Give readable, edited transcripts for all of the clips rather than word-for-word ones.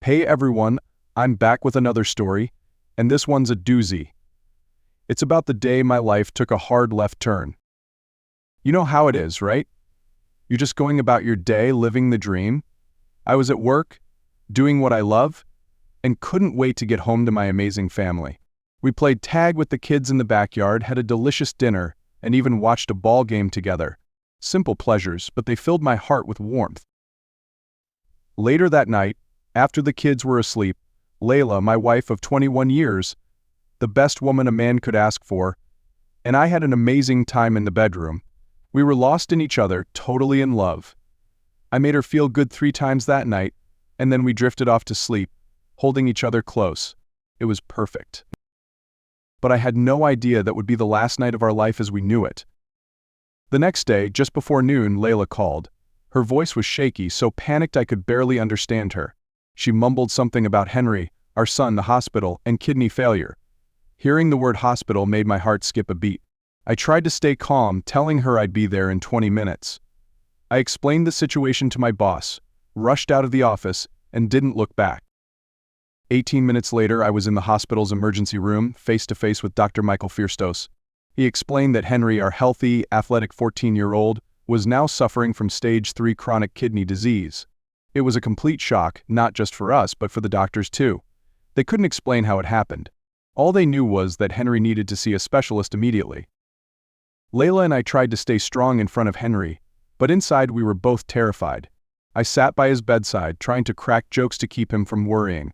Hey everyone, I'm back with another story, and this one's a doozy. It's about the day my life took a hard left turn. You know how it is, right? You're just going about your day living the dream. I was at work, doing what I love, and couldn't wait to get home to my amazing family. We played tag with the kids in the backyard, had a delicious dinner, and even watched a ball game together. Simple pleasures, but they filled my heart with warmth. Later that night, after the kids were asleep, Layla, my wife of 21 years, the best woman a man could ask for, and I had an amazing time in the bedroom. We were lost in each other, totally in love. I made her feel good 3 times that night, and then we drifted off to sleep, holding each other close. It was perfect. But I had no idea that would be the last night of our life as we knew it. The next day, just before noon, Layla called. Her voice was shaky, so panicked I could barely understand her. She mumbled something about Henry, our son, the hospital, and kidney failure. Hearing the word hospital made my heart skip a beat. I tried to stay calm, telling her I'd be there in 20 minutes. I explained the situation to my boss, rushed out of the office, and didn't look back. 18 minutes later, I was in the hospital's emergency room, face-to-face with Dr. Michael Firstos. He explained that Henry, our healthy, athletic 14-year-old, was now suffering from stage 3 chronic kidney disease. It was a complete shock, not just for us, but for the doctors too. They couldn't explain how it happened. All they knew was that Henry needed to see a specialist immediately. Layla and I tried to stay strong in front of Henry, but inside we were both terrified. I sat by his bedside, trying to crack jokes to keep him from worrying.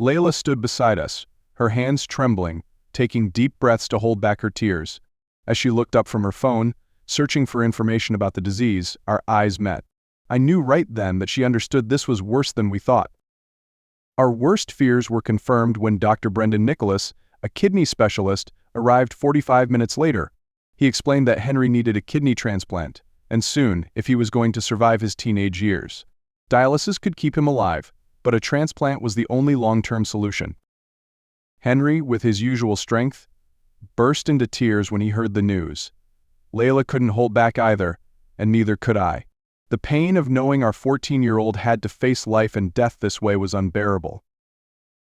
Layla stood beside us, her hands trembling, taking deep breaths to hold back her tears. As she looked up from her phone, searching for information about the disease, our eyes met. I knew right then that she understood this was worse than we thought. Our worst fears were confirmed when Dr. Brendan Nicholas, a kidney specialist, arrived 45 minutes later. He explained that Henry needed a kidney transplant, and soon, if he was going to survive his teenage years. Dialysis could keep him alive, but a transplant was the only long-term solution. Henry, with his usual strength, burst into tears when he heard the news. Layla couldn't hold back either, and neither could I. The pain of knowing our 14-year-old had to face life and death this way was unbearable.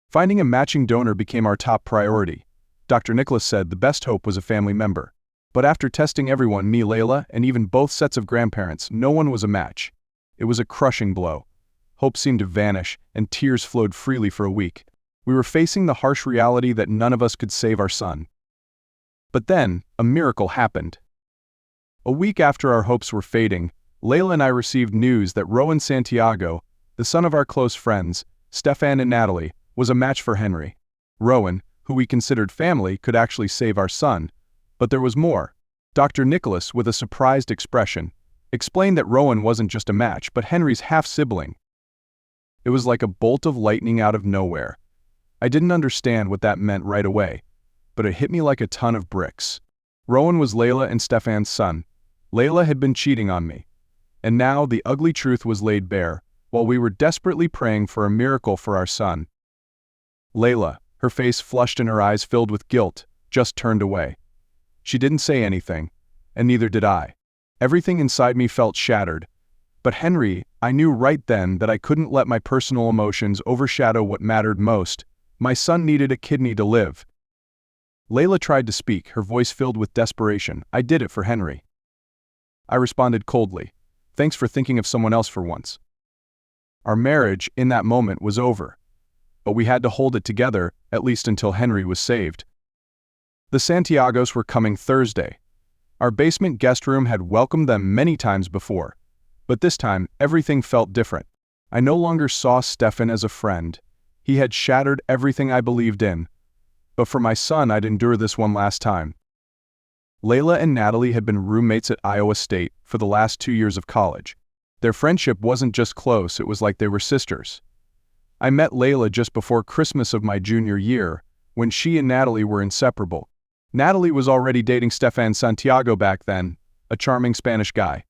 Finding a matching donor became our top priority. Dr. Nicholas said the best hope was a family member. But after testing everyone, me, Layla, and even both sets of grandparents, no one was a match. It was a crushing blow. Hope seemed to vanish, and tears flowed freely for a week. We were facing the harsh reality that none of us could save our son. But then, a miracle happened. A week after our hopes were fading, Layla and I received news that Rowan Santiago, the son of our close friends, Stefan and Natalie, was a match for Henry. Rowan, who we considered family, could actually save our son. But there was more. Dr. Nicholas, with a surprised expression, explained that Rowan wasn't just a match, but Henry's half-sibling. It was like a bolt of lightning out of nowhere. I didn't understand what that meant right away, but it hit me like a ton of bricks. Rowan was Layla and Stefan's son. Layla had been cheating on me. And now the ugly truth was laid bare, while we were desperately praying for a miracle for our son. Layla, her face flushed and her eyes filled with guilt, just turned away. She didn't say anything, and neither did I. Everything inside me felt shattered. But Henry, I knew right then that I couldn't let my personal emotions overshadow what mattered most. My son needed a kidney to live. Layla tried to speak, her voice filled with desperation. I did it for Henry. I responded coldly. Thanks for thinking of someone else for once. Our marriage, in that moment, was over. But we had to hold it together, at least until Henry was saved. The Santiagos were coming Thursday. Our basement guest room had welcomed them many times before. But this time, everything felt different. I no longer saw Stefan as a friend. He had shattered everything I believed in. But for my son, I'd endure this one last time. Layla and Natalie had been roommates at Iowa State for the last 2 years of college. Their friendship wasn't just close, it was like they were sisters. I met Layla just before Christmas of my junior year, when she and Natalie were inseparable. Natalie was already dating Stefan Santiago back then, a charming Spanish guy.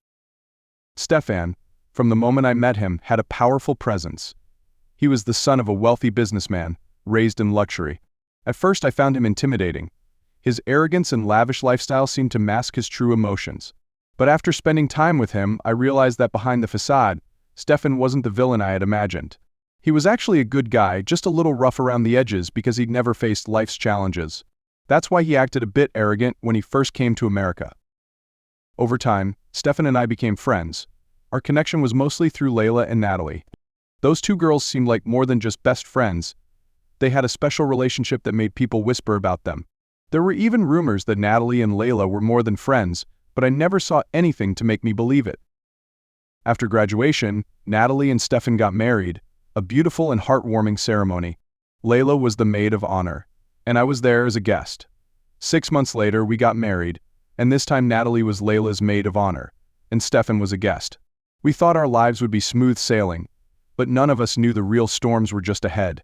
Stefan, from the moment I met him, had a powerful presence. He was the son of a wealthy businessman, raised in luxury. At first I found him intimidating. His arrogance and lavish lifestyle seemed to mask his true emotions. But after spending time with him, I realized that behind the facade, Stefan wasn't the villain I had imagined. He was actually a good guy, just a little rough around the edges because he'd never faced life's challenges. That's why he acted a bit arrogant when he first came to America. Over time, Stefan and I became friends. Our connection was mostly through Layla and Natalie. Those two girls seemed like more than just best friends. They had a special relationship that made people whisper about them. There were even rumors that Natalie and Layla were more than friends, but I never saw anything to make me believe it. After graduation, Natalie and Stefan got married, a beautiful and heartwarming ceremony. Layla was the maid of honor, and I was there as a guest. 6 months later, we got married, and this time Natalie was Layla's maid of honor, and Stefan was a guest. We thought our lives would be smooth sailing, but none of us knew the real storms were just ahead.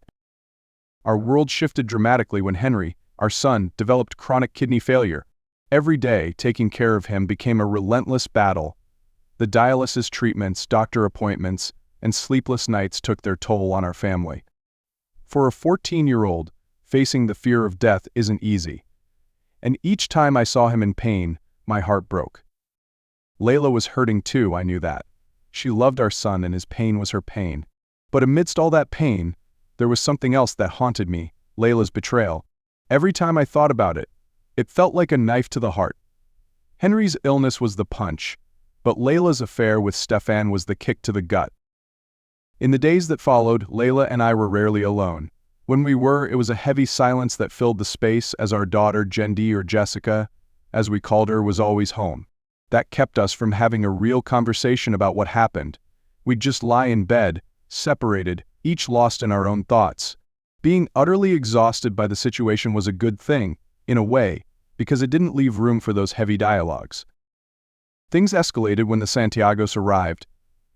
Our world shifted dramatically when Henry, our son, developed chronic kidney failure. Every day, taking care of him became a relentless battle. The dialysis treatments, doctor appointments, and sleepless nights took their toll on our family. For a 14-year-old, facing the fear of death isn't easy. And each time I saw him in pain, my heart broke. Layla was hurting too, I knew that. She loved our son and his pain was her pain. But amidst all that pain, there was something else that haunted me, Layla's betrayal. Every time I thought about it, it felt like a knife to the heart. Henry's illness was the punch, but Layla's affair with Stefan was the kick to the gut. In the days that followed, Layla and I were rarely alone. When we were, it was a heavy silence that filled the space as our daughter, Jendi or Jessica, as we called her, was always home. That kept us from having a real conversation about what happened. We'd just lie in bed, separated, each lost in our own thoughts. Being utterly exhausted by the situation was a good thing, in a way, because it didn't leave room for those heavy dialogues. Things escalated when the Santiagos arrived.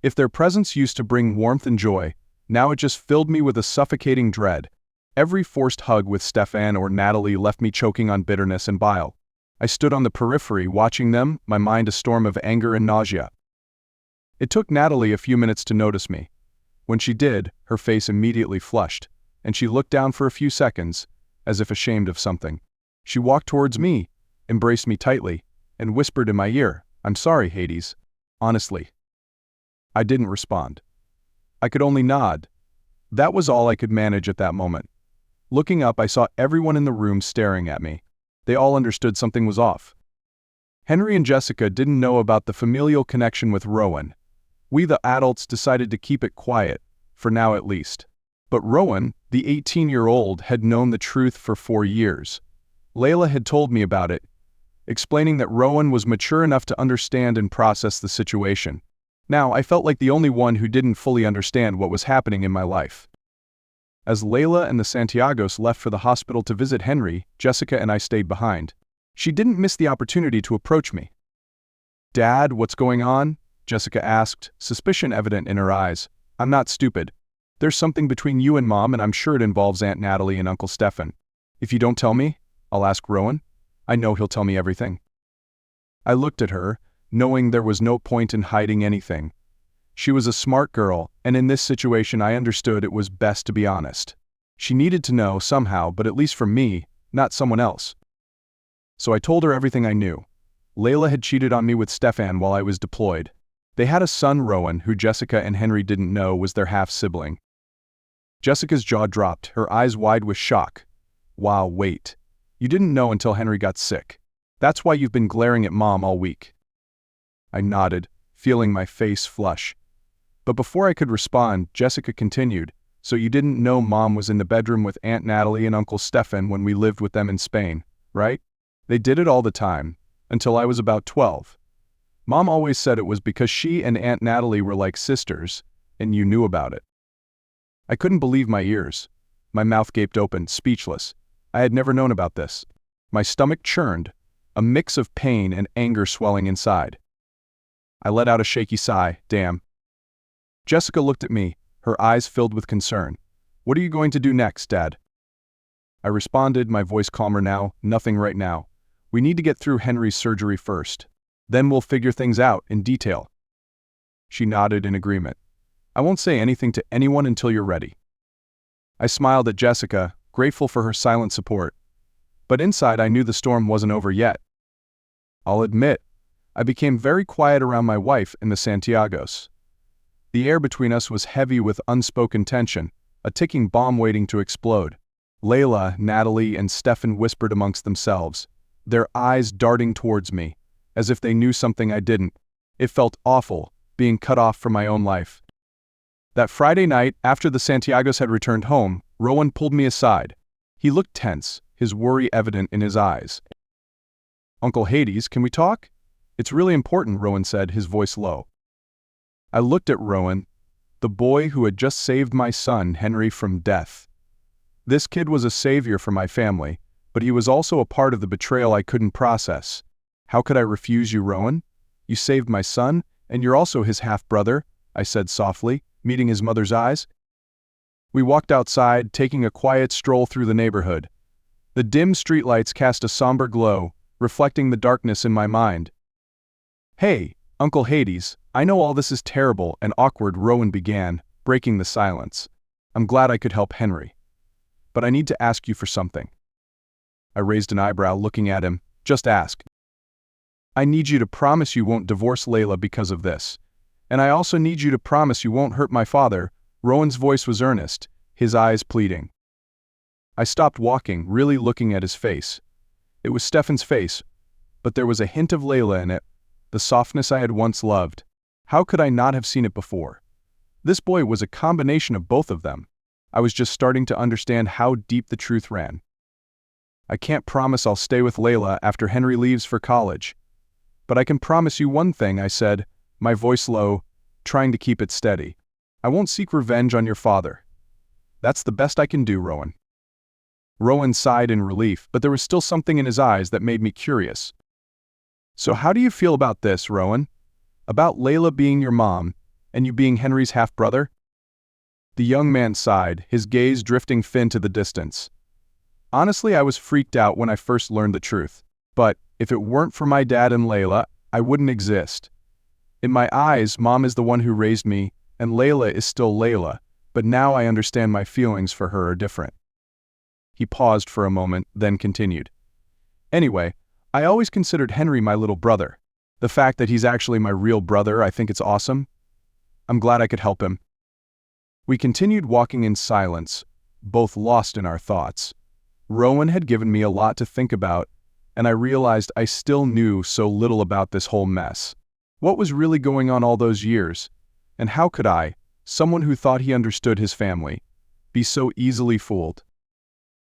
If their presence used to bring warmth and joy, now it just filled me with a suffocating dread. Every forced hug with Stefan or Natalie left me choking on bitterness and bile. I stood on the periphery watching them, my mind a storm of anger and nausea. It took Natalie a few minutes to notice me. When she did, her face immediately flushed, and she looked down for a few seconds, as if ashamed of something. She walked towards me, embraced me tightly, and whispered in my ear, "I'm sorry, Hades. Honestly." I didn't respond. I could only nod. That was all I could manage at that moment. Looking up, I saw everyone in the room staring at me. They all understood something was off. Henry and Jessica didn't know about the familial connection with Rowan. We, the adults, decided to keep it quiet, for now at least. But Rowan, the 18-year-old, had known the truth for 4 years. Layla had told me about it, explaining that Rowan was mature enough to understand and process the situation. Now, I felt like the only one who didn't fully understand what was happening in my life. As Layla and the Santiagos left for the hospital to visit Henry, Jessica and I stayed behind. She didn't miss the opportunity to approach me. "Dad, what's going on?" Jessica asked, suspicion evident in her eyes. "I'm not stupid. There's something between you and Mom, and I'm sure it involves Aunt Natalie and Uncle Stefan. If you don't tell me, I'll ask Rowan. I know he'll tell me everything." I looked at her, knowing there was no point in hiding anything. She was a smart girl, and in this situation I understood it was best to be honest. She needed to know somehow, but at least from me, not someone else. So I told her everything I knew. Layla had cheated on me with Stefan while I was deployed. They had a son, Rowan, who Jessica and Henry didn't know was their half-sibling. Jessica's jaw dropped, her eyes wide with shock. "Wow, wait. You didn't know until Henry got sick. That's why you've been glaring at Mom all week." I nodded, feeling my face flush. But before I could respond, Jessica continued, "So you didn't know Mom was in the bedroom with Aunt Natalie and Uncle Stefan when we lived with them in Spain, right? They did it all the time, until I was about 12. Mom always said it was because she and Aunt Natalie were like sisters, and you knew about it." I couldn't believe my ears. My mouth gaped open, speechless. I had never known about this. My stomach churned, a mix of pain and anger swelling inside. I let out a shaky sigh. Damn. Jessica looked at me, her eyes filled with concern. "What are you going to do next, Dad?" I responded, my voice calmer now. "Nothing right now. We need to get through Henry's surgery first. Then we'll figure things out in detail." She nodded in agreement. "I won't say anything to anyone until you're ready." I smiled at Jessica, grateful for her silent support. But inside I knew the storm wasn't over yet. I'll admit, I became very quiet around my wife and the Santiagos. The air between us was heavy with unspoken tension, a ticking bomb waiting to explode. Layla, Natalie, and Stefan whispered amongst themselves, their eyes darting towards me, as if they knew something I didn't. It felt awful, being cut off from my own life. That Friday night, after the Santiagos had returned home, Rowan pulled me aside. He looked tense, his worry evident in his eyes. "Uncle Hades, can we talk?" "It's really important," Rowan said, his voice low. I looked at Rowan, the boy who had just saved my son, Henry, from death. This kid was a savior for my family, but he was also a part of the betrayal I couldn't process. "How could I refuse you, Rowan? You saved my son, and you're also his half-brother," I said softly, meeting his mother's eyes. We walked outside, taking a quiet stroll through the neighborhood. The dim streetlights cast a somber glow, reflecting the darkness in my mind. "Hey, Uncle Hades, I know all this is terrible and awkward," Rowan began, breaking the silence. "I'm glad I could help Henry. But I need to ask you for something." I raised an eyebrow, looking at him. "Just ask." "I need you to promise you won't divorce Layla because of this. And I also need you to promise you won't hurt my father." Rowan's voice was earnest, his eyes pleading. I stopped walking, really looking at his face. It was Stefan's face, but there was a hint of Layla in it, the softness I had once loved. How could I not have seen it before? This boy was a combination of both of them. I was just starting to understand how deep the truth ran. "I can't promise I'll stay with Layla after Henry leaves for college. But I can promise you one thing," I said, my voice low, trying to keep it steady. "I won't seek revenge on your father. That's the best I can do, Rowan." Rowan sighed in relief, but there was still something in his eyes that made me curious. "So how do you feel about this, Rowan? About Layla being your mom, and you being Henry's half-brother?" The young man sighed, his gaze drifting thin to the distance. "Honestly, I was freaked out when I first learned the truth. But if it weren't for my dad and Layla, I wouldn't exist. In my eyes, Mom is the one who raised me, and Layla is still Layla, but now I understand my feelings for her are different." He paused for a moment, then continued. "Anyway, I always considered Henry my little brother. The fact that he's actually my real brother, I think it's awesome. I'm glad I could help him." We continued walking in silence, both lost in our thoughts. Rowan had given me a lot to think about, and I realized I still knew so little about this whole mess. What was really going on all those years? And how could I, someone who thought he understood his family, be so easily fooled?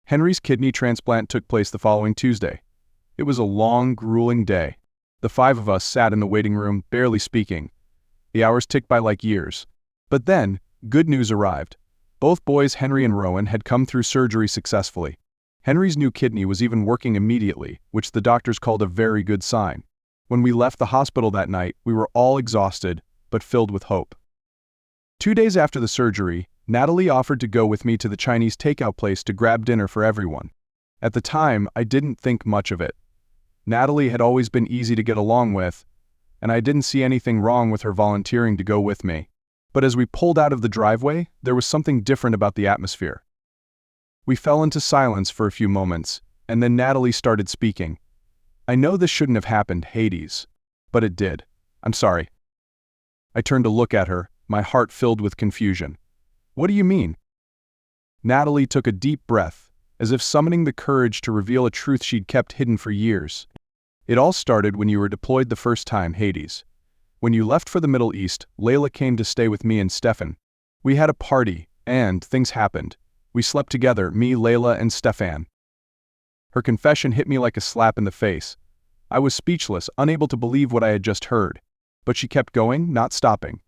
Henry's kidney transplant took place the following Tuesday. It was a long, grueling day. The five of us sat in the waiting room, barely speaking. The hours ticked by like years. But then, good news arrived. Both boys, Henry and Rowan, had come through surgery successfully. Henry's new kidney was even working immediately, which the doctors called a very good sign. When we left the hospital that night, we were all exhausted, but filled with hope. 2 days after the surgery, Natalie offered to go with me to the Chinese takeout place to grab dinner for everyone. At the time, I didn't think much of it. Natalie had always been easy to get along with, and I didn't see anything wrong with her volunteering to go with me. But as we pulled out of the driveway, there was something different about the atmosphere. We fell into silence for a few moments, and then Natalie started speaking. "I know this shouldn't have happened, Hades, but it did. I'm sorry." I turned to look at her, my heart filled with confusion. "What do you mean?" Natalie took a deep breath, as if summoning the courage to reveal a truth she'd kept hidden for years. "It all started when you were deployed the first time, Hades. When you left for the Middle East, Layla came to stay with me and Stefan. We had a party, and things happened. We slept together, me, Layla, and Stefan." Her confession hit me like a slap in the face. I was speechless, unable to believe what I had just heard. But she kept going, not stopping.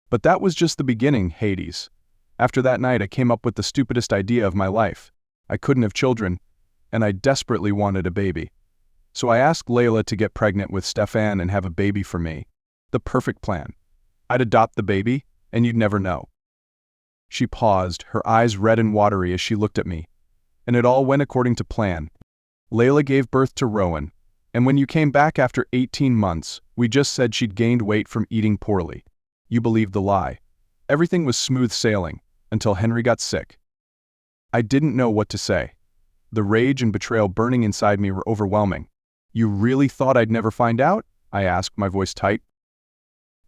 "But that was just the beginning, Hades. After that night, I came up with the stupidest idea of my life. I couldn't have children, and I desperately wanted a baby. So I asked Layla to get pregnant with Stefan and have a baby for me. The perfect plan. I'd adopt the baby, and you'd never know." She paused, her eyes red and watery as she looked at me. "And it all went according to plan. Layla gave birth to Rowan, and when you came back after 18 months, we just said she'd gained weight from eating poorly. You believed the lie. Everything was smooth sailing, until Henry got sick." I didn't know what to say. The rage and betrayal burning inside me were overwhelming. "You really thought I'd never find out?" I asked, my voice tight.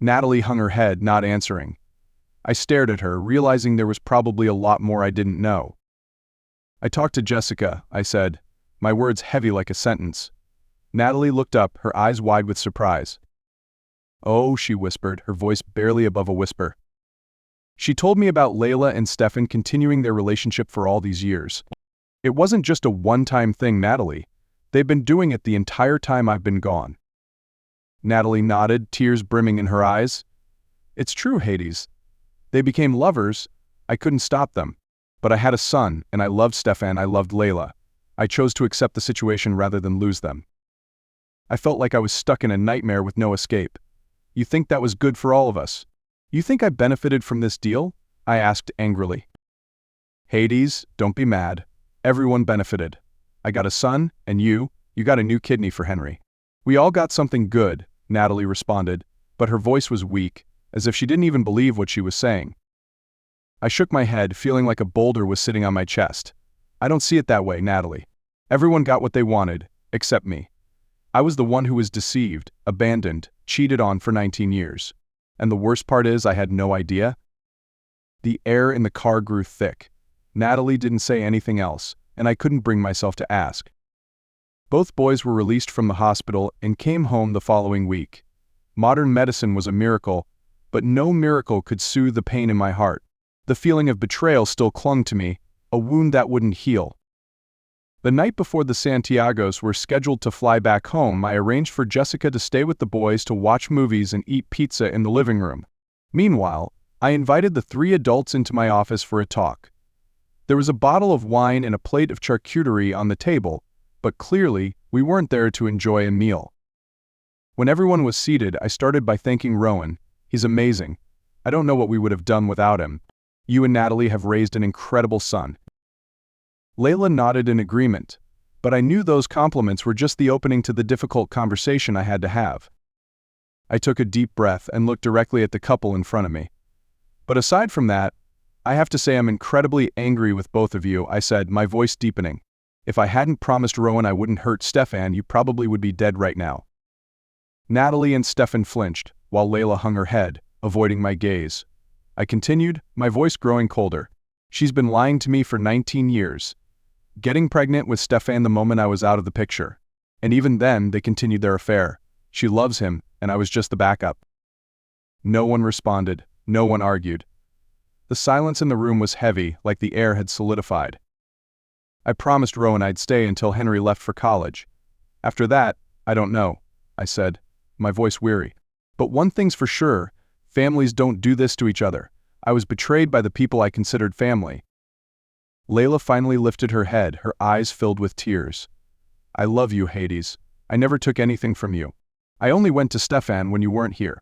Natalie hung her head, not answering. I stared at her, realizing there was probably a lot more I didn't know. I talked to Jessica, I said, my words heavy like a sentence. Natalie looked up, her eyes wide with surprise. Oh, she whispered, her voice barely above a whisper. She told me about Layla and Stefan continuing their relationship for all these years. It wasn't just a one-time thing, Natalie. They've been doing it the entire time I've been gone. Natalie nodded, tears brimming in her eyes. It's true, Hades. They became lovers. I couldn't stop them. But I had a son, and I loved Stefan, I loved Layla. I chose to accept the situation rather than lose them. I felt like I was stuck in a nightmare with no escape. You think that was good for all of us? You think I benefited from this deal? I asked angrily. Hades, don't be mad. Everyone benefited. I got a son, and you got a new kidney for Henry. We all got something good, Natalie responded, but her voice was weak, as if she didn't even believe what she was saying. I shook my head, feeling like a boulder was sitting on my chest. I don't see it that way, Natalie. Everyone got what they wanted, except me. I was the one who was deceived, abandoned, cheated on for 19 years. And the worst part is I had no idea. The air in the car grew thick. Natalie didn't say anything else, and I couldn't bring myself to ask. Both boys were released from the hospital and came home the following week. Modern medicine was a miracle, but no miracle could soothe the pain in my heart. The feeling of betrayal still clung to me, a wound that wouldn't heal. The night before the Santiagos were scheduled to fly back home, I arranged for Jessica to stay with the boys to watch movies and eat pizza in the living room. Meanwhile, I invited the 3 adults into my office for a talk. There was a bottle of wine and a plate of charcuterie on the table, but clearly, we weren't there to enjoy a meal. When everyone was seated, I started by thanking Rowan. He's amazing. I don't know what we would have done without him. You and Natalie have raised an incredible son. Layla nodded in agreement, but I knew those compliments were just the opening to the difficult conversation I had to have. I took a deep breath and looked directly at the couple in front of me. But aside from that, I have to say I'm incredibly angry with both of you, I said, my voice deepening. If I hadn't promised Rowan I wouldn't hurt Stefan, you probably would be dead right now. Natalie and Stefan flinched, while Layla hung her head, avoiding my gaze. I continued, my voice growing colder. She's been lying to me for 19 years. Getting pregnant with Stefan the moment I was out of the picture. And even then, they continued their affair. She loves him, and I was just the backup. No one responded. No one argued. The silence in the room was heavy, like the air had solidified. I promised Rowan I'd stay until Henry left for college. After that, I don't know, I said, my voice weary. But one thing's for sure, families don't do this to each other. I was betrayed by the people I considered family. Layla finally lifted her head, her eyes filled with tears. I love you, Hades. I never took anything from you. I only went to Stefan when you weren't here.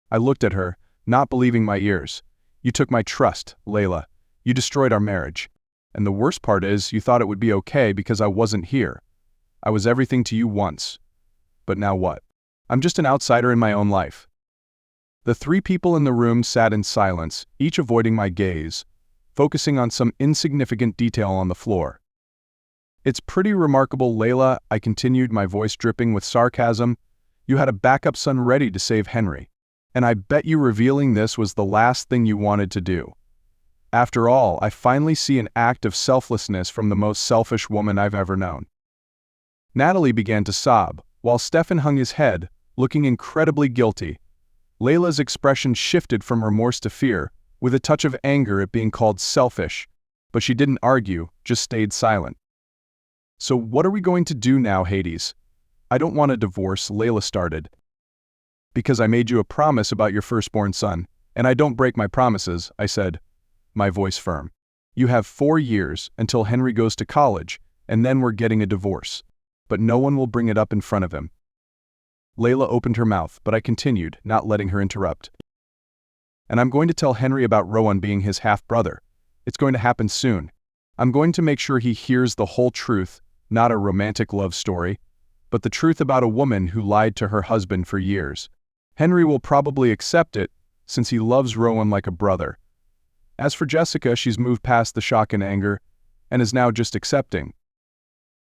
I looked at her, not believing my ears. You took my trust, Layla. You destroyed our marriage. And the worst part is, you thought it would be okay because I wasn't here. I was everything to you once. But now what? I'm just an outsider in my own life. The 3 people in the room sat in silence, each avoiding my gaze, focusing on some insignificant detail on the floor. It's pretty remarkable, Layla, I continued, my voice dripping with sarcasm. You had a backup son ready to save Henry. And I bet you revealing this was the last thing you wanted to do. After all, I finally see an act of selflessness from the most selfish woman I've ever known. Natalie began to sob, while Stefan hung his head, looking incredibly guilty. Layla's expression shifted from remorse to fear, with a touch of anger at being called selfish, but she didn't argue, just stayed silent. So what are we going to do now, Hades? I don't want a divorce, Layla started. Because I made you a promise about your firstborn son, and I don't break my promises, I said, my voice firm. You have 4 years until Henry goes to college, and then we're getting a divorce. But no one will bring it up in front of him. Layla opened her mouth, but I continued, not letting her interrupt. And I'm going to tell Henry about Rowan being his half-brother. It's going to happen soon. I'm going to make sure he hears the whole truth, not a romantic love story, but the truth about a woman who lied to her husband for years. Henry will probably accept it, since he loves Rowan like a brother. As for Jessica, she's moved past the shock and anger, and is now just accepting.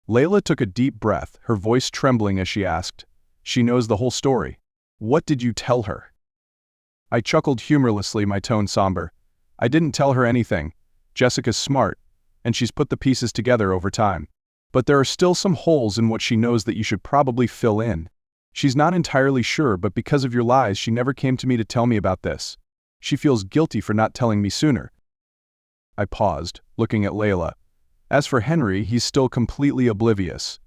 Layla took a deep breath, her voice trembling as she asked, she knows the whole story. What did you tell her? I chuckled humorlessly, my tone somber. I didn't tell her anything. Jessica's smart, and she's put the pieces together over time. But there are still some holes in what she knows that you should probably fill in. She's not entirely sure, but because of your lies, she never came to me to tell me about this. She feels guilty for not telling me sooner. I paused, looking at Layla. As for Henry, he's still completely oblivious.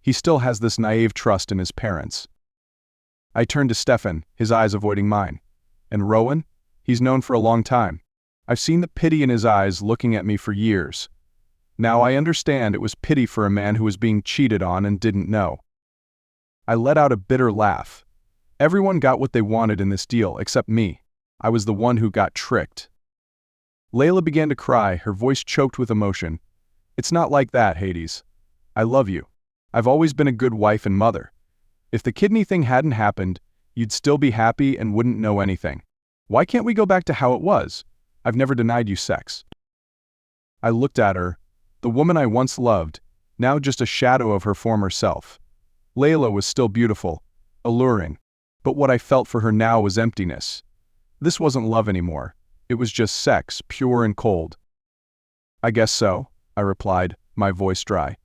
He still has this naive trust in his parents. I turned to Stefan, his eyes avoiding mine. And Rowan? He's known for a long time. I've seen the pity in his eyes looking at me for years. Now I understand it was pity for a man who was being cheated on and didn't know. I let out a bitter laugh. Everyone got what they wanted in this deal except me. I was the one who got tricked. Layla began to cry, her voice choked with emotion. It's not like that, Hades. I love you. I've always been a good wife and mother. If the kidney thing hadn't happened, you'd still be happy and wouldn't know anything. Why can't we go back to how it was? I've never denied you sex. I looked at her, the woman I once loved, now just a shadow of her former self. Layla was still beautiful, alluring, but what I felt for her now was emptiness. This wasn't love anymore. It was just sex, pure and cold. I guess so, I replied, my voice dry.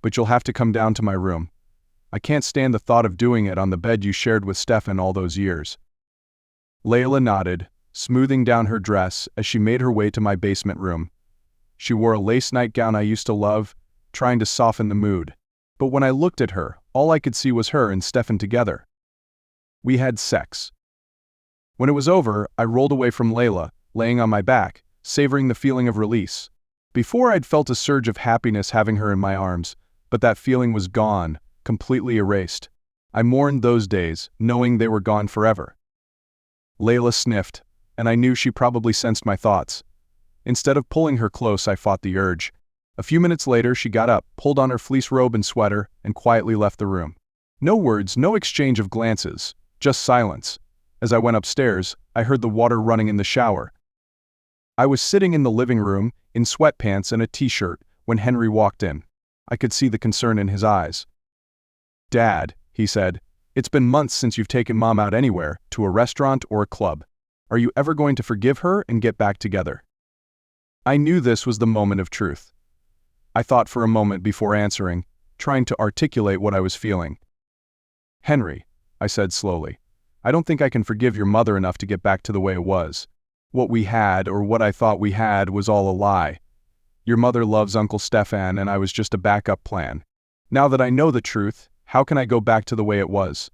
But you'll have to come down to my room. I can't stand the thought of doing it on the bed you shared with Stefan all those years. Layla nodded, smoothing down her dress as she made her way to my basement room. She wore a lace nightgown I used to love, trying to soften the mood. But when I looked at her, all I could see was her and Stefan together. We had sex. When it was over, I rolled away from Layla, laying on my back, savoring the feeling of release. Before I'd felt a surge of happiness having her in my arms, but that feeling was gone, completely erased. I mourned those days, knowing they were gone forever. Layla sniffed, and I knew she probably sensed my thoughts. Instead of pulling her close, I fought the urge. A few minutes later, she got up, pulled on her fleece robe and sweater, and quietly left the room. No words, no exchange of glances, just silence. As I went upstairs, I heard the water running in the shower. I was sitting in the living room, in sweatpants and a t-shirt, when Henry walked in. I could see the concern in his eyes. "Dad," he said, "it's been months since you've taken Mom out anywhere, to a restaurant or a club. Are you ever going to forgive her and get back together?" I knew this was the moment of truth. I thought for a moment before answering, trying to articulate what I was feeling. "Henry," I said slowly, "I don't think I can forgive your mother enough to get back to the way it was. What we had, or what I thought we had, was all a lie. Your mother loves Uncle Stefan, and I was just a backup plan. Now that I know the truth, how can I go back to the way it was?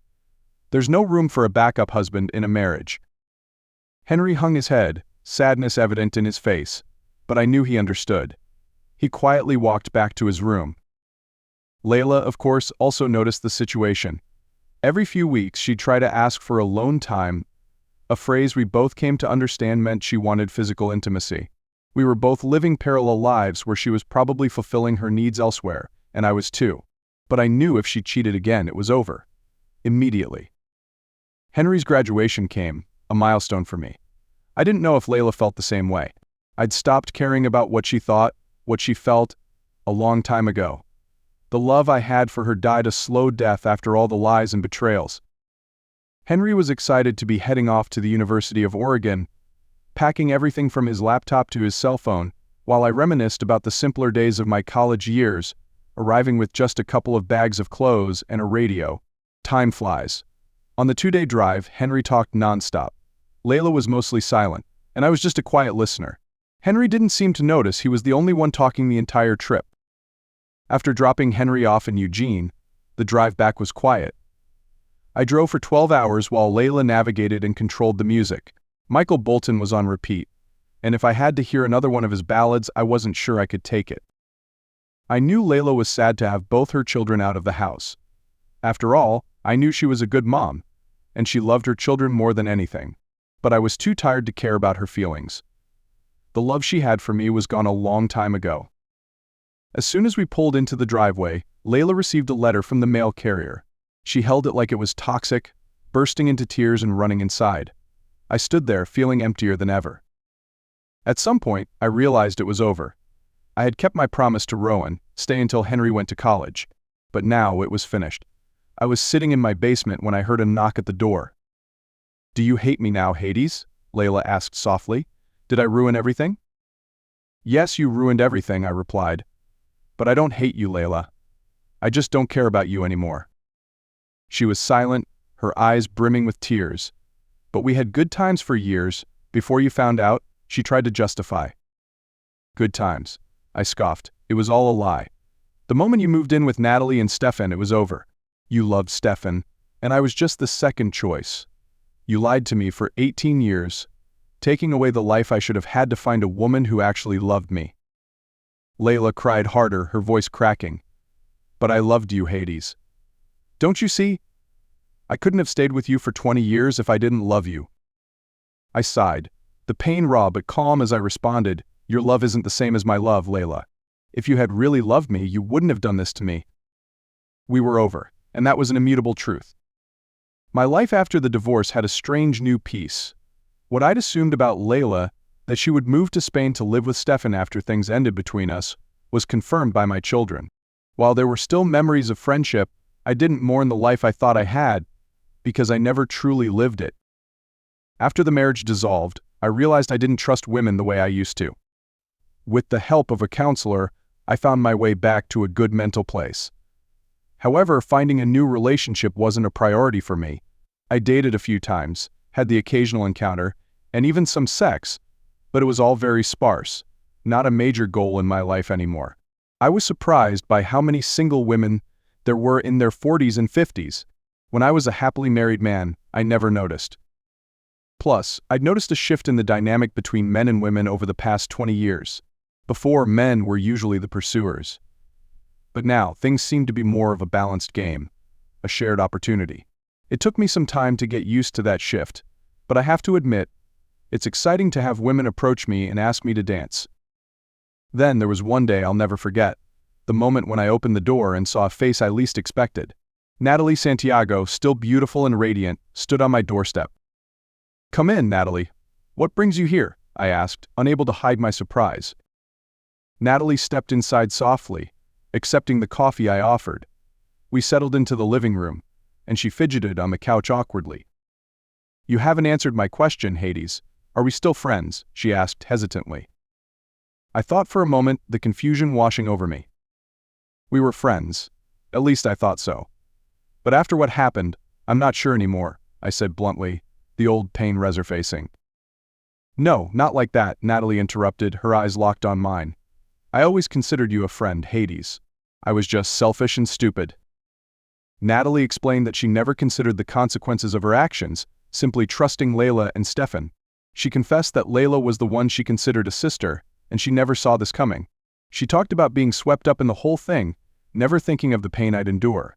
There's no room for a backup husband in a marriage." Henry hung his head, sadness evident in his face, but I knew he understood. He quietly walked back to his room. Layla, of course, also noticed the situation. Every few weeks she'd try to ask for alone time, a phrase we both came to understand meant she wanted physical intimacy. We were both living parallel lives where she was probably fulfilling her needs elsewhere, and I was too. But I knew if she cheated again, it was over. Immediately. Henry's graduation came, a milestone for me. I didn't know if Layla felt the same way. I'd stopped caring about what she thought, what she felt, a long time ago. The love I had for her died a slow death after all the lies and betrayals. Henry was excited to be heading off to the University of Oregon, packing everything from his laptop to his cell phone, while I reminisced about the simpler days of my college years, arriving with just a couple of bags of clothes and a radio. Time flies. On the 2-day drive, Henry talked nonstop. Layla was mostly silent, and I was just a quiet listener. Henry didn't seem to notice he was the only one talking the entire trip. After dropping Henry off in Eugene, the drive back was quiet. I drove for 12 hours while Layla navigated and controlled the music. Michael Bolton was on repeat, and if I had to hear another one of his ballads, I wasn't sure I could take it. I knew Layla was sad to have both her children out of the house. After all, I knew she was a good mom, and she loved her children more than anything. But I was too tired to care about her feelings. The love she had for me was gone a long time ago. As soon as we pulled into the driveway, Layla received a letter from the mail carrier. She held it like it was toxic, bursting into tears and running inside. I stood there, feeling emptier than ever. At some point, I realized it was over. I had kept my promise to Rowan, stay until Henry went to college. But now it was finished. I was sitting in my basement when I heard a knock at the door. "Do you hate me now, Hades?" Layla asked softly. "Did I ruin everything?" "Yes, you ruined everything," I replied. "But I don't hate you, Layla. I just don't care about you anymore." She was silent, her eyes brimming with tears. "But we had good times for years. Before you found out," she tried to justify. "Good times," I scoffed. "It was all a lie. The moment you moved in with Natalie and Stefan, it was over. You loved Stefan, and I was just the second choice. You lied to me for 18 years, taking away the life I should have had to find a woman who actually loved me." Layla cried harder, her voice cracking. "But I loved you, Hades. Don't you see? I couldn't have stayed with you for 20 years if I didn't love you." I sighed, the pain raw but calm as I responded, "Your love isn't the same as my love, Layla. If you had really loved me, you wouldn't have done this to me." We were over, and that was an immutable truth. My life after the divorce had a strange new piece. What I'd assumed about Layla, that she would move to Spain to live with Stefan after things ended between us, was confirmed by my children. While there were still memories of friendship, I didn't mourn the life I thought I had, because I never truly lived it. After the marriage dissolved, I realized I didn't trust women the way I used to. With the help of a counselor, I found my way back to a good mental place. However, finding a new relationship wasn't a priority for me. I dated a few times, had the occasional encounter, and even some sex, but it was all very sparse, not a major goal in my life anymore. I was surprised by how many single women there were in their 40s and 50s. When I was a happily married man, I never noticed. Plus, I'd noticed a shift in the dynamic between men and women over the past 20 years. Before, men were usually the pursuers. But now, things seemed to be more of a balanced game, a shared opportunity. It took me some time to get used to that shift, but I have to admit, it's exciting to have women approach me and ask me to dance. Then there was one day I'll never forget, the moment when I opened the door and saw a face I least expected. Natalie Santiago, still beautiful and radiant, stood on my doorstep. "Come in, Natalie. What brings you here?" I asked, unable to hide my surprise. Natalie stepped inside softly, accepting the coffee I offered. We settled into the living room, and she fidgeted on the couch awkwardly. "You haven't answered my question, Hades. Are we still friends?" she asked hesitantly. I thought for a moment, the confusion washing over me. We were friends. At least I thought so. But after what happened, I'm not sure anymore, I said bluntly, the old pain resurfacing. "No, not like that," Natalie interrupted, her eyes locked on mine. "I always considered you a friend, Hades. I was just selfish and stupid." Natalie explained that she never considered the consequences of her actions, simply trusting Layla and Stefan. She confessed that Layla was the one she considered a sister, and she never saw this coming. She talked about being swept up in the whole thing, never thinking of the pain I'd endure.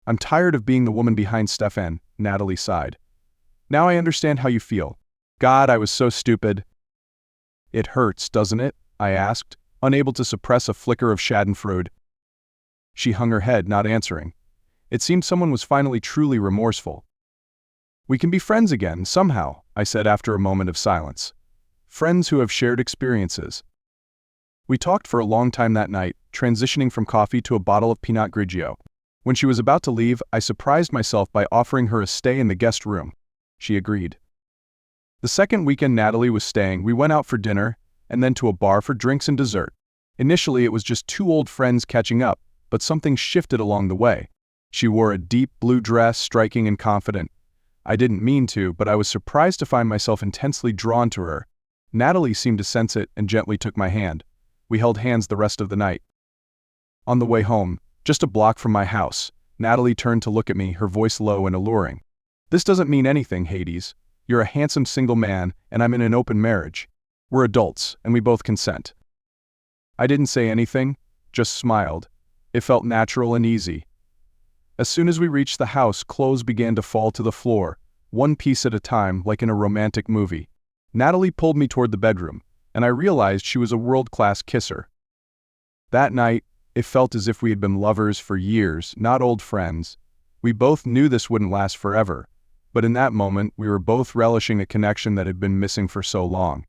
"I'm tired of being the woman behind Stefan," Natalie sighed. "Now I understand how you feel. God, I was so stupid." "It hurts, doesn't it?" I asked, unable to suppress a flicker of schadenfreude. She hung her head, not answering. It seemed someone was finally truly remorseful. "We can be friends again, somehow," I said after a moment of silence. "Friends who have shared experiences." We talked for a long time that night, transitioning from coffee to a bottle of Pinot Grigio. When she was about to leave, I surprised myself by offering her a stay in the guest room. She agreed. The second weekend Natalie was staying, we went out for dinner, and then to a bar for drinks and dessert. Initially, it was just two old friends catching up, but something shifted along the way. She wore a deep blue dress, striking and confident. I didn't mean to, but I was surprised to find myself intensely drawn to her. Natalie seemed to sense it and gently took my hand. We held hands the rest of the night. On the way home, just a block from my house, Natalie turned to look at me, her voice low and alluring. "This doesn't mean anything, Hades. You're a handsome single man, and I'm in an open marriage. We're adults, and we both consent." I didn't say anything, just smiled. It felt natural and easy. As soon as we reached the house, clothes began to fall to the floor, one piece at a time, like in a romantic movie. Natalie pulled me toward the bedroom, and I realized she was a world-class kisser. That night, it felt as if we had been lovers for years, not old friends. We both knew this wouldn't last forever, but in that moment, we were both relishing a connection that had been missing for so long.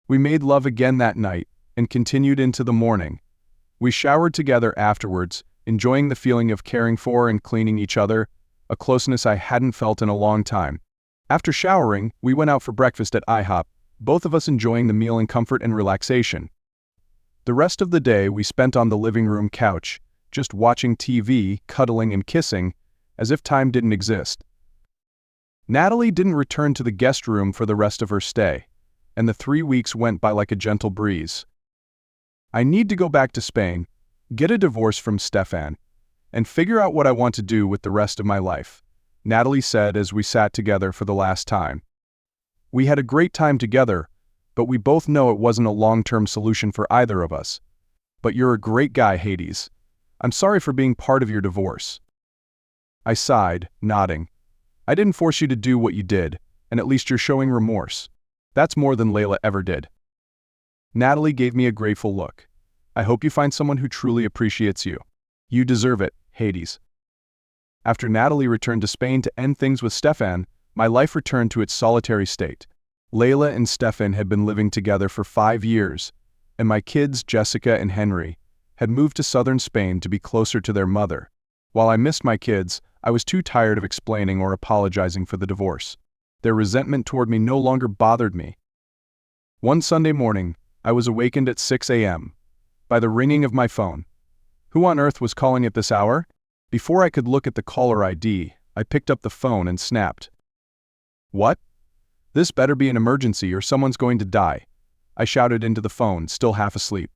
We made love again that night, and continued into the morning. We showered together afterwards, enjoying the feeling of caring for and cleaning each other, a closeness I hadn't felt in a long time. After showering, we went out for breakfast at IHOP, both of us enjoying the meal in comfort and relaxation. The rest of the day we spent on the living room couch, just watching TV, cuddling and kissing, as if time didn't exist. Natalie didn't return to the guest room for the rest of her stay, and the 3 weeks went by like a gentle breeze. I need to go back to Spain, get a divorce from Stefan, and figure out what I want to do with the rest of my life, Natalie said as we sat together for the last time. We had a great time together, but we both know it wasn't a long-term solution for either of us. But you're a great guy, Hades. I'm sorry for being part of your divorce. I sighed, nodding. I didn't force you to do what you did, and at least you're showing remorse. That's more than Layla ever did. Natalie gave me a grateful look. I hope you find someone who truly appreciates you. You deserve it, Hades. After Natalie returned to Spain to end things with Stefan, my life returned to its solitary state. Layla and Stefan had been living together for 5 years, and my kids, Jessica and Henry, had moved to southern Spain to be closer to their mother. While I missed my kids, I was too tired of explaining or apologizing for the divorce. Their resentment toward me no longer bothered me. One Sunday morning, I was awakened at 6 a.m. by the ringing of my phone. Who on earth was calling at this hour? Before I could look at the caller ID, I picked up the phone and snapped. What? This better be an emergency or someone's going to die, I shouted into the phone, still half asleep.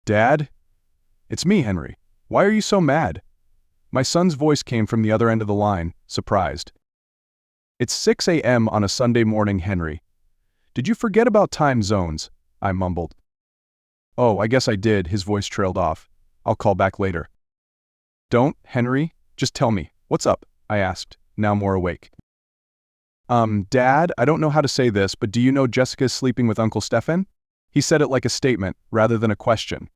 Dad? It's me, Henry. Why are you so mad? My son's voice came from the other end of the line, surprised. It's 6 a.m. on a Sunday morning, Henry. Did you forget about time zones? I mumbled. Oh, I guess I did, his voice trailed off. I'll call back later. Don't, Henry, just tell me, what's up? I asked, now more awake. Dad, I don't know how to say this, but do you know Jessica's sleeping with Uncle Stefan? He said it like a statement, rather than a question.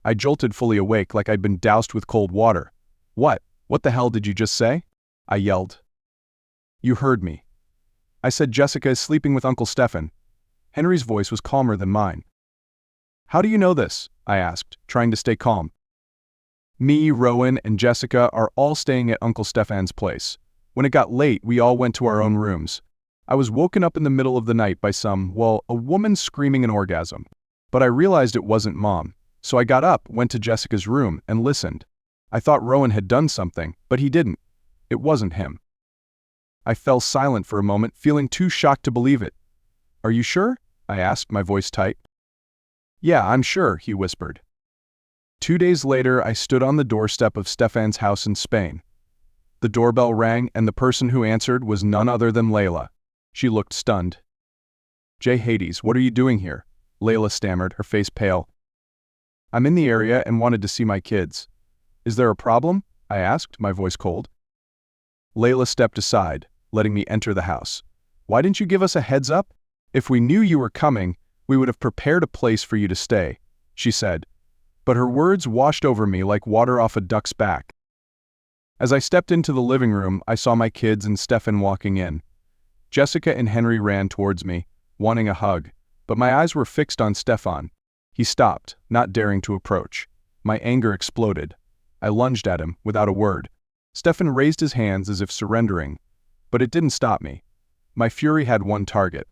I jolted fully awake like I'd been doused with cold water. What the hell did you just say? I yelled. You heard me. I said Jessica is sleeping with Uncle Stefan. Henry's voice was calmer than mine. How do you know this? I asked, trying to stay calm. Me, Rowan, and Jessica are all staying at Uncle Stefan's place. When it got late, we all went to our own rooms. I was woken up in the middle of the night by a woman screaming an orgasm. But I realized it wasn't Mom, so I got up, went to Jessica's room, and listened. I thought Rowan had done something, but he didn't. It wasn't him. I fell silent for a moment, feeling too shocked to believe it. Are you sure? I asked, my voice tight. Yeah, I'm sure, he whispered. 2 days later, I stood on the doorstep of Stefan's house in Spain. The doorbell rang, and the person who answered was none other than Layla. She looked stunned. Hades, what are you doing here? Layla stammered, her face pale. I'm in the area and wanted to see my kids. Is there a problem? I asked, my voice cold. Layla stepped aside, letting me enter the house. Why didn't you give us a heads up? If we knew you were coming, we would have prepared a place for you to stay, she said. But her words washed over me like water off a duck's back. As I stepped into the living room, I saw my kids and Stefan walking in. Jessica and Henry ran towards me, wanting a hug, but my eyes were fixed on Stefan. He stopped, not daring to approach. My anger exploded. I lunged at him, without a word. Stefan raised his hands as if surrendering, but it didn't stop me. My fury had one target.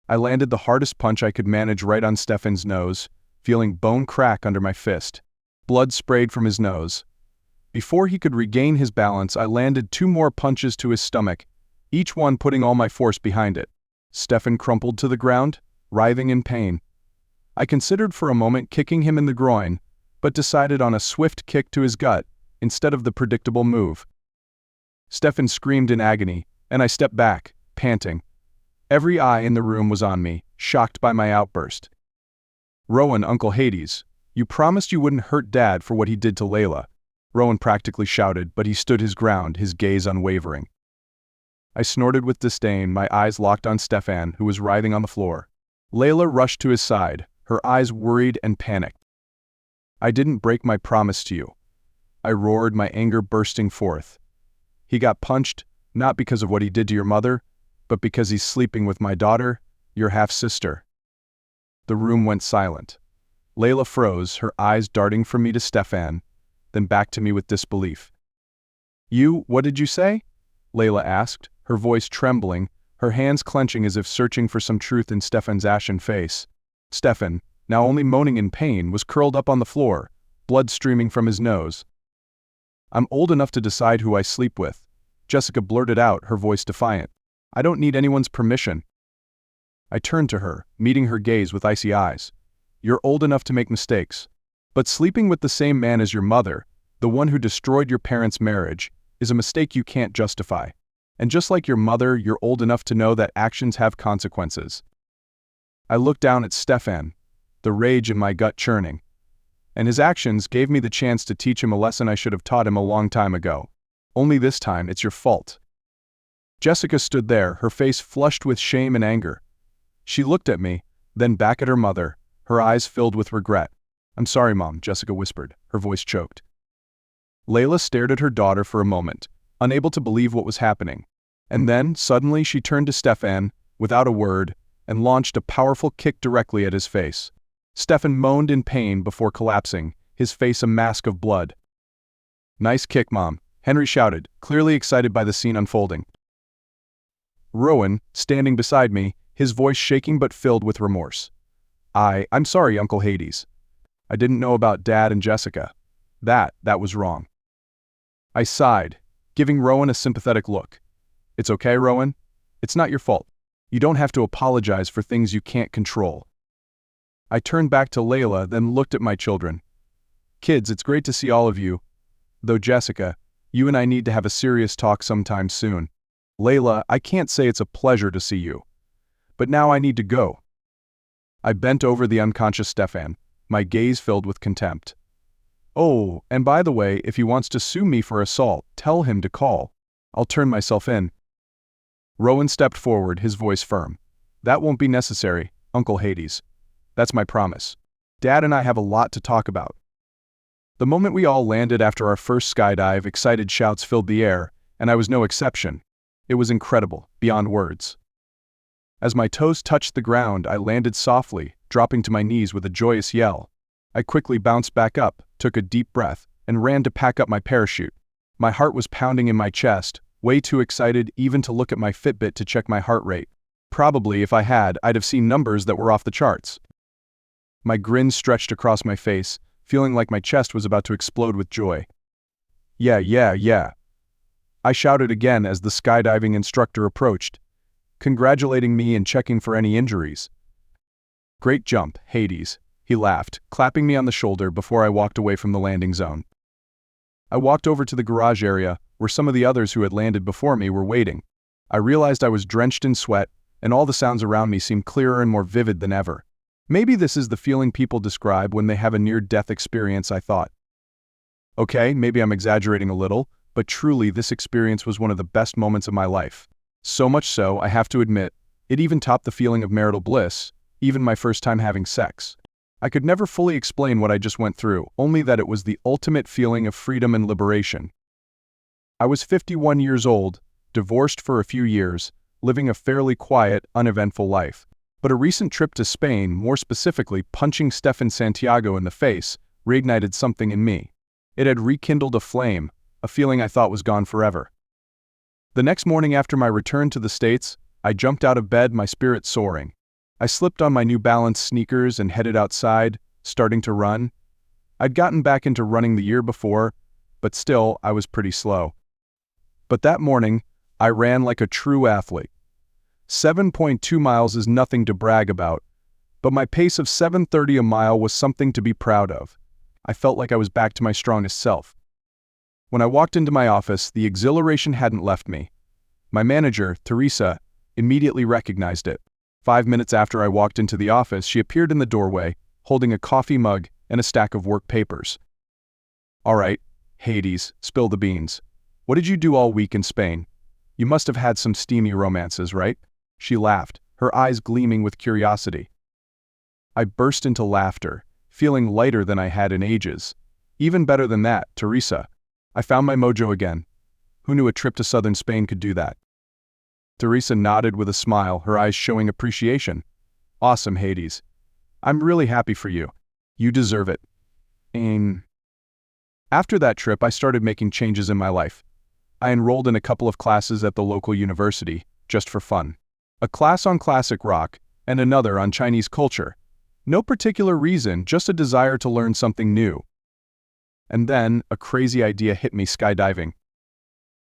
I landed the hardest punch I could manage right on Stefan's nose, feeling bone crack under my fist. Blood sprayed from his nose. Before he could regain his balance, I landed 2 more punches to his stomach, each one putting all my force behind it. Stefan crumpled to the ground, writhing in pain. I considered for a moment kicking him in the groin, but decided on a swift kick to his gut, instead of the predictable move. Stefan screamed in agony, and I stepped back, panting. Every eye in the room was on me, shocked by my outburst. Rowan, Uncle Hades, you promised you wouldn't hurt Dad for what he did to Layla. Rowan practically shouted, but he stood his ground, his gaze unwavering. I snorted with disdain, my eyes locked on Stefan, who was writhing on the floor. Layla rushed to his side, her eyes worried and panicked. I didn't break my promise to you. I roared, my anger bursting forth. He got punched, not because of what he did to your mother, but because he's sleeping with my daughter, your half-sister. The room went silent. Layla froze, her eyes darting from me to Stefan, then back to me with disbelief. What did you say? Layla asked, her voice trembling, her hands clenching as if searching for some truth in Stefan's ashen face. Stefan, now only moaning in pain, was curled up on the floor, blood streaming from his nose. "I'm old enough to decide who I sleep with," Jessica blurted out, her voice defiant. "I don't need anyone's permission." I turned to her, meeting her gaze with icy eyes. "You're old enough to make mistakes. But sleeping with the same man as your mother, the one who destroyed your parents' marriage, is a mistake you can't justify. And just like your mother, you're old enough to know that actions have consequences." I looked down at Stefan, the rage in my gut churning. And his actions gave me the chance to teach him a lesson I should have taught him a long time ago. Only this time, it's your fault. Jessica stood there, her face flushed with shame and anger. She looked at me, then back at her mother, her eyes filled with regret. "I'm sorry, Mom," Jessica whispered, her voice choked. Layla stared at her daughter for a moment, unable to believe what was happening. And then, suddenly, she turned to Stefan, without a word, and launched a powerful kick directly at his face. Stefan moaned in pain before collapsing, his face a mask of blood. "Nice kick, Mom," Henry shouted, clearly excited by the scene unfolding. Rowan, standing beside me, his voice shaking but filled with remorse. I'm sorry, Uncle Hades. I didn't know about Dad and Jessica. That was wrong." I sighed, giving Rowan a sympathetic look. "It's okay, Rowan. It's not your fault. You don't have to apologize for things you can't control." I turned back to Layla, then looked at my children. "Kids, it's great to see all of you. Though Jessica, you and I need to have a serious talk sometime soon. Layla, I can't say it's a pleasure to see you. But now I need to go." I bent over the unconscious Stefan, my gaze filled with contempt. "Oh, and by the way, if he wants to sue me for assault, tell him to call. I'll turn myself in." Rowan stepped forward, his voice firm. "That won't be necessary, Uncle Hades. That's my promise. Dad and I have a lot to talk about." The moment we all landed after our first skydive, excited shouts filled the air, and I was no exception. It was incredible, beyond words. As my toes touched the ground, I landed softly, dropping to my knees with a joyous yell. I quickly bounced back up, took a deep breath, and ran to pack up my parachute. My heart was pounding in my chest, way too excited even to look at my Fitbit to check my heart rate. Probably, if I had, I'd have seen numbers that were off the charts. My grin stretched across my face, feeling like my chest was about to explode with joy. Yeah. I shouted again as the skydiving instructor approached, congratulating me and checking for any injuries. "Great jump, Hades," he laughed, clapping me on the shoulder before I walked away from the landing zone. I walked over to the garage area, where some of the others who had landed before me were waiting. I realized I was drenched in sweat, and all the sounds around me seemed clearer and more vivid than ever. Maybe this is the feeling people describe when they have a near-death experience, I thought. Okay, maybe I'm exaggerating a little, but truly this experience was one of the best moments of my life. So much so, I have to admit, it even topped the feeling of marital bliss, even my first time having sex. I could never fully explain what I just went through, only that it was the ultimate feeling of freedom and liberation. I was 51 years old, divorced for a few years, living a fairly quiet, uneventful life. But a recent trip to Spain, more specifically punching Stefan Santiago in the face, reignited something in me. It had rekindled a flame, a feeling I thought was gone forever. The next morning after my return to the States, I jumped out of bed, my spirit soaring. I slipped on my New Balance sneakers and headed outside, starting to run. I'd gotten back into running the year before, but still, I was pretty slow. But that morning, I ran like a true athlete. 7.2 miles is nothing to brag about, but my pace of 7:30 a mile was something to be proud of. I felt like I was back to my strongest self. When I walked into my office, the exhilaration hadn't left me. My manager, Teresa, immediately recognized it. 5 minutes after I walked into the office, she appeared in the doorway, holding a coffee mug and a stack of work papers. "All right, Hades, spill the beans. What did you do all week in Spain? You must have had some steamy romances, right?" She laughed, her eyes gleaming with curiosity. I burst into laughter, feeling lighter than I had in ages. Even better than that, Teresa. I found my mojo again. Who knew a trip to southern Spain could do that? Teresa nodded with a smile, her eyes showing appreciation. "Awesome, Hades. I'm really happy for you. You deserve it." After that trip, I started making changes in my life. I enrolled in a couple of classes at the local university, just for fun. A class on classic rock, and another on Chinese culture. No particular reason, just a desire to learn something new. And then, a crazy idea hit me: skydiving.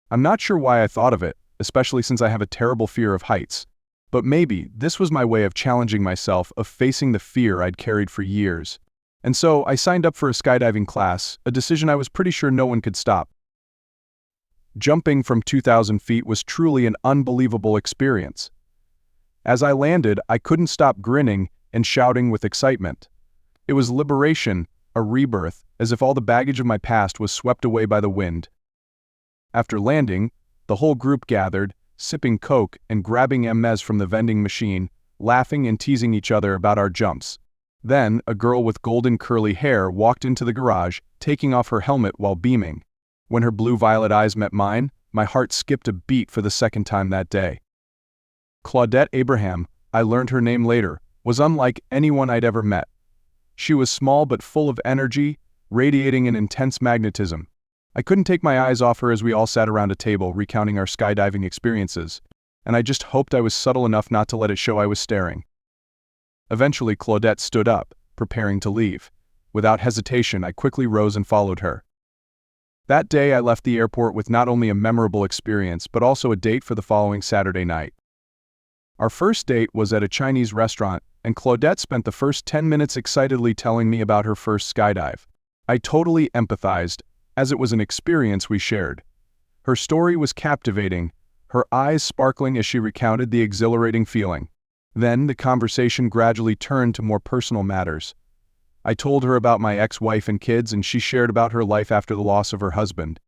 I'm not sure why I thought of it, especially since I have a terrible fear of heights. But maybe this was my way of challenging myself, of facing the fear I'd carried for years. And so I signed up for a skydiving class, a decision I was pretty sure no one could stop. Jumping from 2,000 feet was truly an unbelievable experience. As I landed, I couldn't stop grinning and shouting with excitement. It was liberation, a rebirth, as if all the baggage of my past was swept away by the wind. After landing, the whole group gathered, sipping Coke and grabbing M's from the vending machine, laughing and teasing each other about our jumps. Then, a girl with golden curly hair walked into the garage, taking off her helmet while beaming. When her blue-violet eyes met mine, my heart skipped a beat for the second time that day. Claudette Abraham, I learned her name later, was unlike anyone I'd ever met. She was small but full of energy, radiating an intense magnetism. I couldn't take my eyes off her as we all sat around a table recounting our skydiving experiences, and I just hoped I was subtle enough not to let it show I was staring. Eventually, Claudette stood up, preparing to leave. Without hesitation, I quickly rose and followed her. That day, I left the airport with not only a memorable experience, but also a date for the following Saturday night. Our first date was at a Chinese restaurant, and Claudette spent the first 10 minutes excitedly telling me about her first skydive. I totally empathized, as it was an experience we shared. Her story was captivating, her eyes sparkling as she recounted the exhilarating feeling. Then, the conversation gradually turned to more personal matters. I told her about my ex-wife and kids, and she shared about her life after the loss of her husband.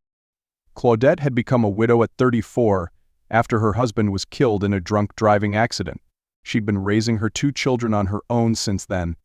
Claudette had become a widow at 34, after her husband was killed in a drunk driving accident. She'd been raising her 2 children on her own since then.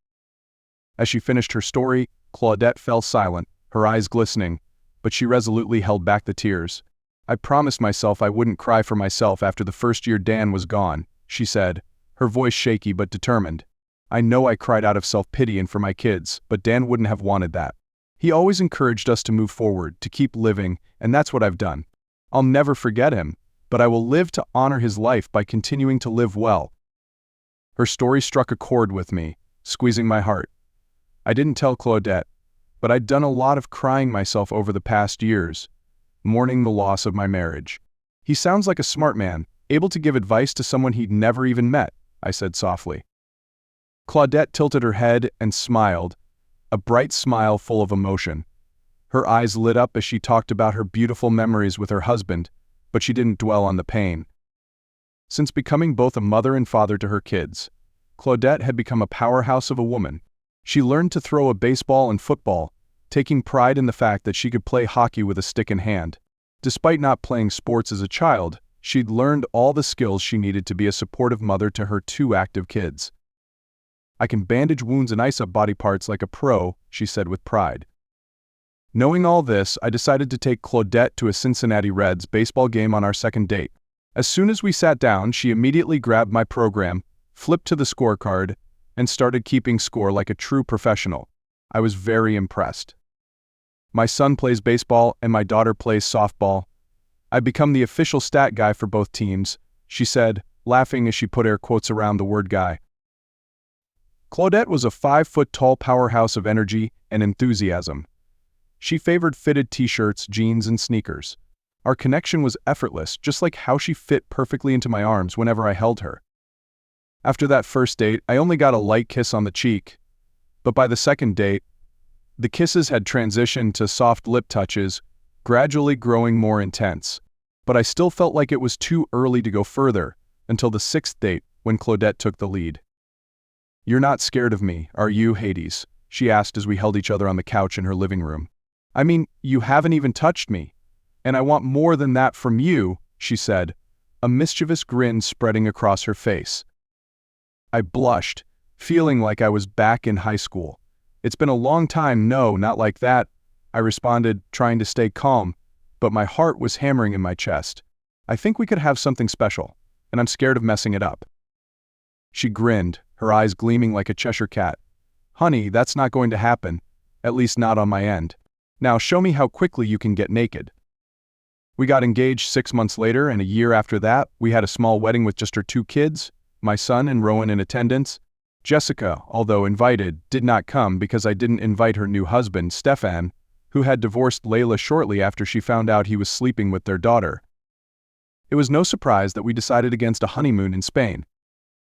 As she finished her story, Claudette fell silent, her eyes glistening, but she resolutely held back the tears. I promised myself I wouldn't cry for myself after the first year Dan was gone, she said, her voice shaky but determined. I know I cried out of self-pity and for my kids, but Dan wouldn't have wanted that. He always encouraged us to move forward, to keep living, and that's what I've done. I'll never forget him, but I will live to honor his life by continuing to live well. Her story struck a chord with me, squeezing my heart. I didn't tell Claudette, but I'd done a lot of crying myself over the past years, mourning the loss of my marriage. He sounds like a smart man, able to give advice to someone he'd never even met, I said softly. Claudette tilted her head and smiled, a bright smile full of emotion. Her eyes lit up as she talked about her beautiful memories with her husband, but she didn't dwell on the pain. Since becoming both a mother and father to her kids, Claudette had become a powerhouse of a woman. She learned to throw a baseball and football, taking pride in the fact that she could play hockey with a stick in hand. Despite not playing sports as a child, she'd learned all the skills she needed to be a supportive mother to her 2 active kids. I can bandage wounds and ice up body parts like a pro, she said with pride. Knowing all this, I decided to take Claudette to a Cincinnati Reds baseball game on our second date. As soon as we sat down, she immediately grabbed my program, flipped to the scorecard, and started keeping score like a true professional. I was very impressed. My son plays baseball and my daughter plays softball. I've become the official stat guy for both teams, she said, laughing as she put air quotes around the word guy. Claudette was a 5-foot-tall powerhouse of energy and enthusiasm. She favored fitted t-shirts, jeans, and sneakers. Our connection was effortless, just like how she fit perfectly into my arms whenever I held her. After that first date, I only got a light kiss on the cheek. But by the second date, the kisses had transitioned to soft lip touches, gradually growing more intense. But I still felt like it was too early to go further, until the 6th date, when Claudette took the lead. "You're not scared of me, are you, Hades?" she asked as we held each other on the couch in her living room. "I mean, you haven't even touched me. And I want more than that from you," she said, a mischievous grin spreading across her face. I blushed, feeling like I was back in high school. "It's been a long time, no, not like that," I responded, trying to stay calm, but my heart was hammering in my chest. "I think we could have something special, and I'm scared of messing it up." She grinned, her eyes gleaming like a Cheshire cat. "Honey, that's not going to happen, at least not on my end. Now show me how quickly you can get naked." We got engaged 6 months later, and a year after that, we had a small wedding with just her 2 kids, my son and Rowan in attendance. Jessica, although invited, did not come because I didn't invite her new husband, Stefan, who had divorced Layla shortly after she found out he was sleeping with their daughter. It was no surprise that we decided against a honeymoon in Spain.